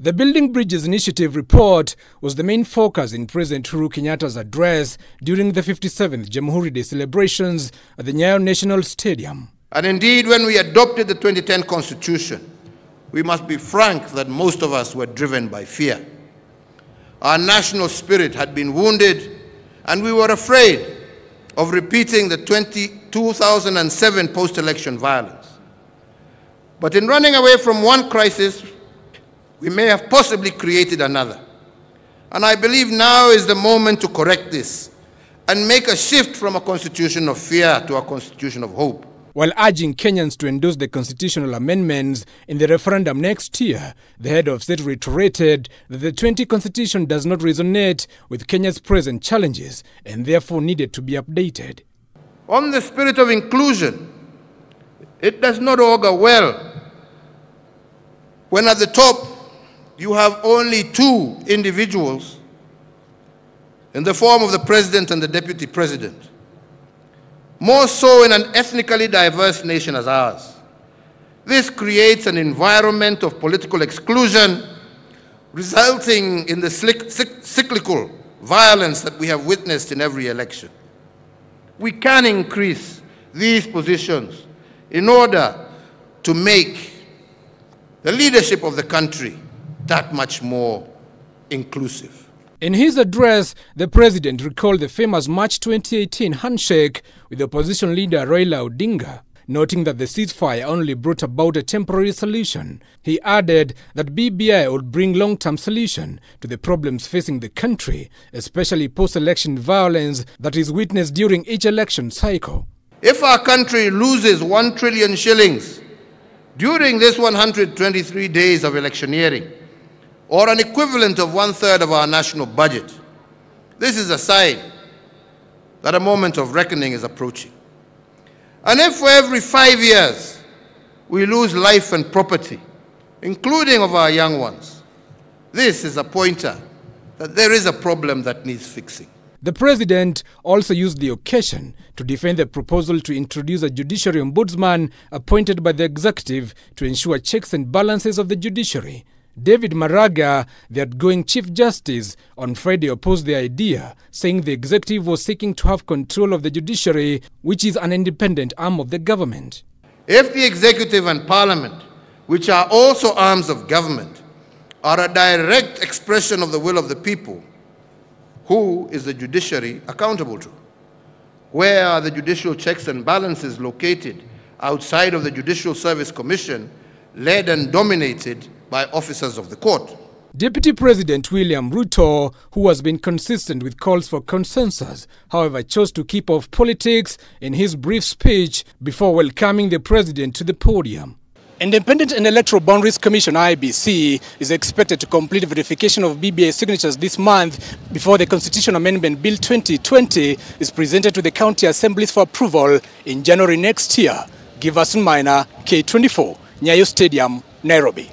The Building Bridges Initiative report was the main focus in President Uhuru Kenyatta's address during the 57th Jamhuri Day celebrations at the Nyayo National Stadium. And indeed, when we adopted the 2010 Constitution, we must be frank that most of us were driven by fear. Our national spirit had been wounded, and we were afraid of repeating the 2007 post-election violence. But in running away from one crisis, we may have possibly created another. And I believe now is the moment to correct this and make a shift from a constitution of fear to a constitution of hope. While urging Kenyans to endorse the constitutional amendments in the referendum next year, the head of state reiterated that the 20 constitution does not resonate with Kenya's present challenges and therefore needed to be updated. On the spirit of inclusion, it does not augur well when at the top you have only two individuals in the form of the president and the deputy president. More so in an ethnically diverse nation as ours. This creates an environment of political exclusion, resulting in the cyclical violence that we have witnessed in every election. We can increase these positions in order to make the leadership of the country that much more inclusive. In his address, the president recalled the famous March 2018 handshake with opposition leader Raila Odinga, noting that the ceasefire only brought about a temporary solution. He added that BBI would bring long-term solution to the problems facing the country, especially post-election violence that is witnessed during each election cycle. If our country loses 1 trillion shillings during this 123 days of electioneering, or an equivalent of 1/3 of our national budget, this is a sign that a moment of reckoning is approaching. And if for every 5 years we lose life and property, including of our young ones, this is a pointer that there is a problem that needs fixing. The president also used the occasion to defend the proposal to introduce a judiciary ombudsman appointed by the executive to ensure checks and balances of the judiciary. David Maraga, the outgoing Chief Justice, on Friday opposed the idea, saying the executive was seeking to have control of the judiciary, which is an independent arm of the government. If the executive and parliament, which are also arms of government, are a direct expression of the will of the people, who is the judiciary accountable to? Where are the judicial checks and balances located outside of the Judicial Service Commission, led and dominated by officers of the court? Deputy President William Ruto, who has been consistent with calls for consensus, however chose to keep off politics in his brief speech before welcoming the president to the podium. Independent and Electoral Boundaries Commission (IEBC) is expected to complete verification of BBI signatures this month before the Constitution Amendment Bill 2020 is presented to the county assemblies for approval in January next year. Giverson Minor, K24, Nyayo Stadium, Nairobi.